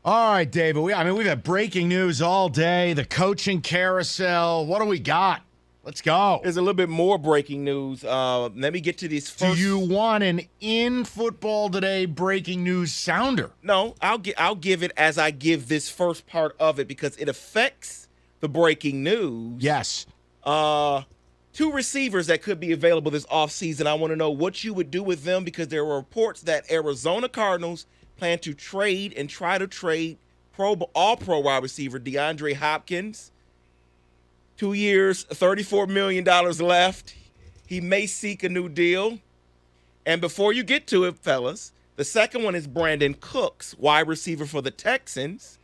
All right, David. We've had breaking news all day, the coaching carousel. What do we got? Let's go. There's a little bit more breaking news. Let me get to these first. Do you want an in football today breaking news sounder? No, I'll give it as I give this first part of it because it affects the breaking news. Yes. 2 receivers that could be available this offseason. I want to know what you would do with them because there were reports that Arizona Cardinals plan to trade and try to trade all-pro wide receiver DeAndre Hopkins. 2 years, $34 million left. He may seek a new deal. And before you get to it, fellas, the second one is Brandon Cooks, wide receiver for the Texans.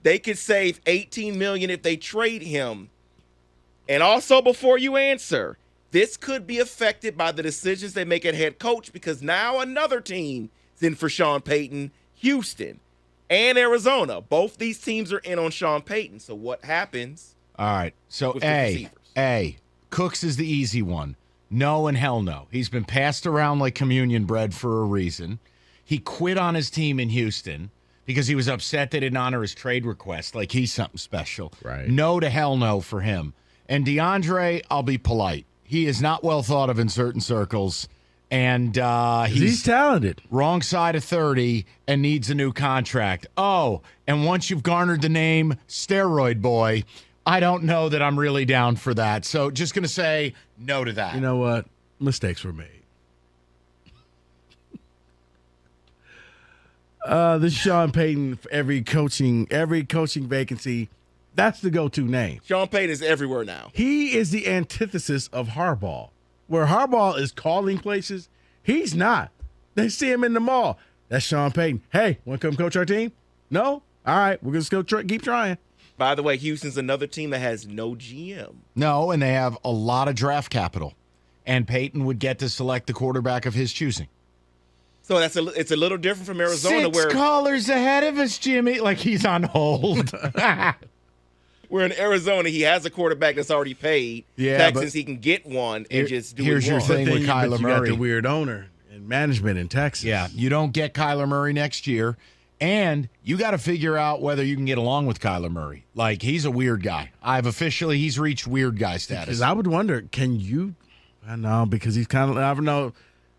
They could save $18 million if they trade him. And also, before you answer, this could be affected by the decisions they make at head coach because now another team is in for Sean Payton, Houston and Arizona. Both these teams are in on Sean Payton. So what happens? All right. So Cooks is the easy one. No and hell no. He's been passed around like communion bread for a reason. He quit on his team in Houston because he was upset they didn't honor his trade request like he's something special. Right. No to hell no for him. And DeAndre, I'll be polite. He is not well thought of in certain circles. And he's talented. Wrong side of 30 and needs a new contract. Oh, and once you've garnered the name Steroid Boy, I don't know that I'm really down for that. So just going to say no to that. You know what? Mistakes were made. This Sean Payton, every coaching vacancy, that's the go-to name. Sean Payton is everywhere now. He is the antithesis of Harbaugh. Where Harbaugh is calling places, he's not. They see him in the mall. That's Sean Payton. Hey, want to come coach our team? No? All right, we're going to still keep trying. By the way, Houston's another team that has no GM. No, and they have a lot of draft capital. And Payton would get to select the quarterback of his choosing. So it's a little different from Arizona. Six callers ahead of us, Jimmy. Like he's on hold. Where in Arizona, he has a quarterback that's already paid. Yeah, Texans, he can get one and just do here's what he your wants. thing with Kyler You Murray. got the weird owner and management in Texas. Yeah, you don't get Kyler Murray next year. And you got to figure out whether you can get along with Kyler Murray. Like, he's a weird guy. He's reached weird guy status. Because I would wonder, can you? I know, because he's kind of, I don't know.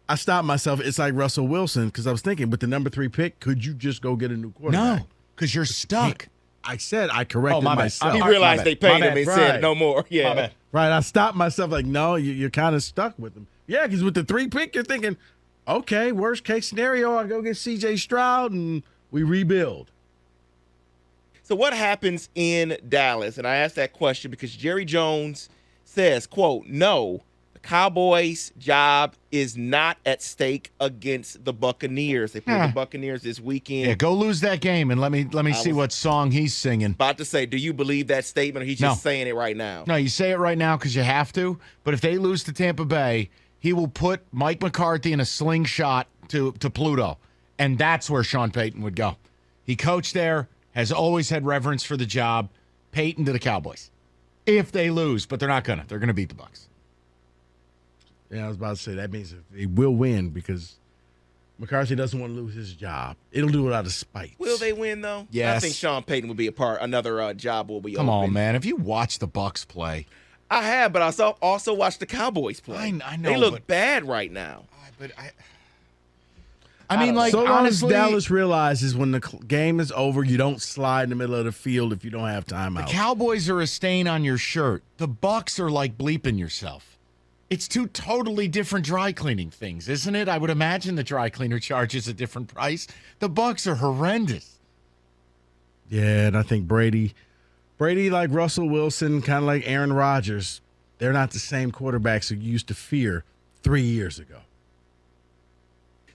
I stopped myself. It's like Russell Wilson, because I was thinking, with the number 3 pick, could you just go get a new quarterback? No, because you're stuck. I said I corrected myself. He realized they paid him and said no more. Yeah. Right. I stopped myself like, no, you're kind of stuck with him. Yeah, because with the 3 pick, you're thinking, okay, worst case scenario, I go get C.J. Stroud and we rebuild. So what happens in Dallas? And I asked that question because Jerry Jones says, quote, no, the Cowboys' job is not at stake against the Buccaneers. They play the Buccaneers this weekend. Yeah, go lose that game and let me see what song he's singing. About to say, do you believe that statement, or he's just saying it right now? No, you say it right now because you have to. But if they lose to Tampa Bay, he will put Mike McCarthy in a slingshot to Pluto. And that's where Sean Payton would go. He coached there, has always had reverence for the job. Payton to the Cowboys. If they lose, but they're not going to. They're going to beat the Bucs. Yeah, I was about to say that means they will win because McCarthy doesn't want to lose his job. It'll do it out of spite. Will they win, though? Yes. I think Sean Payton would be another job will be Come open. on, man. If you watch the Bucs play. I have, but I also watched the Cowboys play. I know. They look bad right now. I mean, like, so long honestly, as Dallas realizes when the game is over, you don't slide in the middle of the field if you don't have timeout. The Cowboys are a stain on your shirt. The Bucs are like bleeping yourself. It's 2 totally different dry cleaning things, isn't it? I would imagine the dry cleaner charges a different price. The Bucs are horrendous. Yeah, and I think Brady, like Russell Wilson, kind of like Aaron Rodgers, they're not the same quarterbacks you used to fear 3 years ago.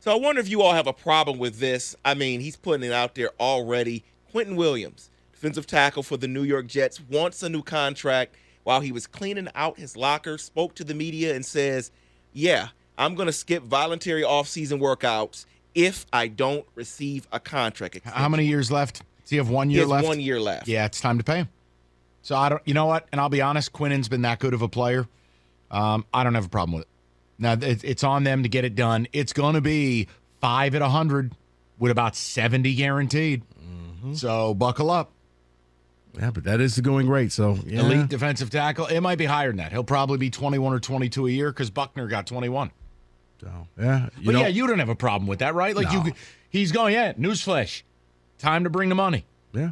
So I wonder if you all have a problem with this. I mean, he's putting it out there already. Quentin Williams, defensive tackle for the New York Jets, wants a new contract. While he was cleaning out his locker, spoke to the media and says, yeah, I'm going to skip voluntary offseason workouts if I don't receive a contract extension. How many years left? Does he have 1 year left? 1 year left. Yeah, it's time to pay him. So you know what? And I'll be honest, Quinnen's been that good of a player. I don't have a problem with it. Now, it's on them to get it done. It's going to be 5 at 100 with about 70 guaranteed. So buckle up. Yeah, but that is the going rate. So yeah. Elite defensive tackle. It might be higher than that. He'll probably be 21 or 22 a year because Buckner got 21. So yeah, you don't have a problem with that, right? Like No. he's going. Yeah, newsflash. Time to bring the money. Yeah.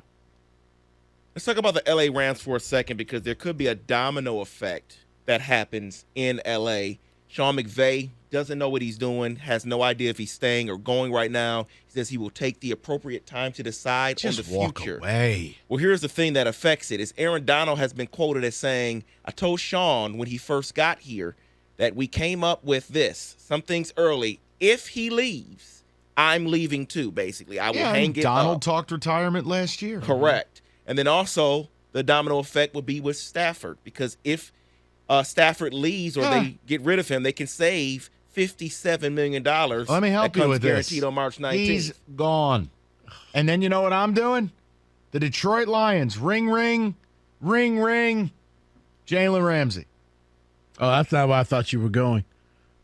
Let's talk about the LA Rams for a second because there could be a domino effect that happens in LA. Sean McVay doesn't know what he's doing, has no idea if he's staying or going right now. He says he will take the appropriate time to decide Just on the walk future. away. Well, here's the thing that affects it is Aaron Donald has been quoted as saying, I told Sean when he first got here that we came up with this, some things early. If he leaves, I'm leaving too, basically. I will hang it Donald up. talked retirement last year. Correct. And then also the domino effect would be with Stafford because if Stafford leaves or they get rid of him, they can save $57 million. Let me help that you comes with this. guaranteed on March 19th. He's gone. And then you know what I'm doing? The Detroit Lions. Ring, ring, ring, ring. Jalen Ramsey. Oh, that's not where I thought you were going.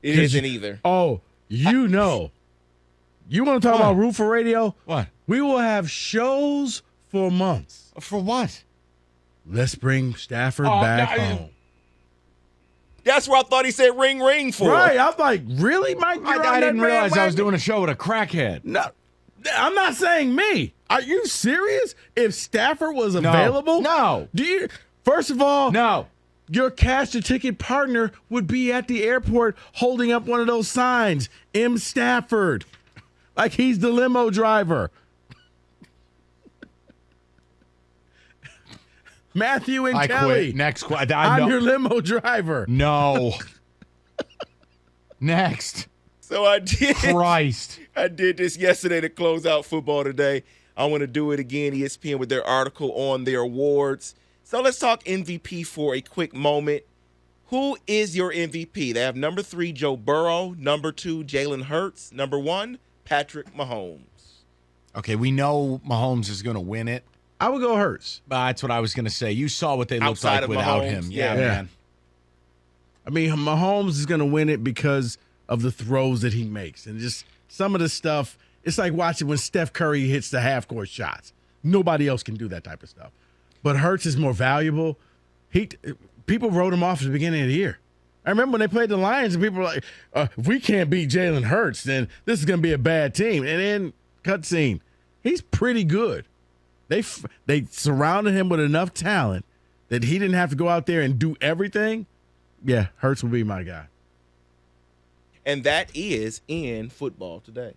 It isn't either. Oh, you know. You want to talk about Root for Radio? What? We will have shows for months. For what? Let's bring Stafford Oh, back no, home. That's where I thought he said ring, ring for. Right. I was like, really, Mike? You're on I that didn't realize I was bandwagon? doing a show with a crackhead. No, I'm not saying me. Are you serious? If Stafford was available? No. Do you? First of all, No. your cash to ticket partner would be at the airport holding up one of those signs, M. Stafford. Like he's the limo driver. Matthew and I Kelly. quit. Next question. I'm your limo driver. No. Next. So I did. Christ. I did this yesterday to close out football today. I want to do it again, ESPN, with their article on their awards. So let's talk MVP for a quick moment. Who is your MVP? They have number 3, Joe Burrow. Number 2, Jalen Hurts. Number 1, Patrick Mahomes. Okay, we know Mahomes is going to win it. I would go Hurts. That's what I was going to say. You saw what they looked Outside like of without Mahomes, him. yeah. Man. I mean, Mahomes is going to win it because of the throws that he makes. And just some of the stuff, it's like watching when Steph Curry hits the half-court shots. Nobody else can do that type of stuff. But Hurts is more valuable. People wrote him off at the beginning of the year. I remember when they played the Lions and people were like, if we can't beat Jalen Hurts, then this is going to be a bad team. And then, cutscene, he's pretty good. They surrounded him with enough talent that he didn't have to go out there and do everything. Yeah, Hurts will be my guy. And that is in football today.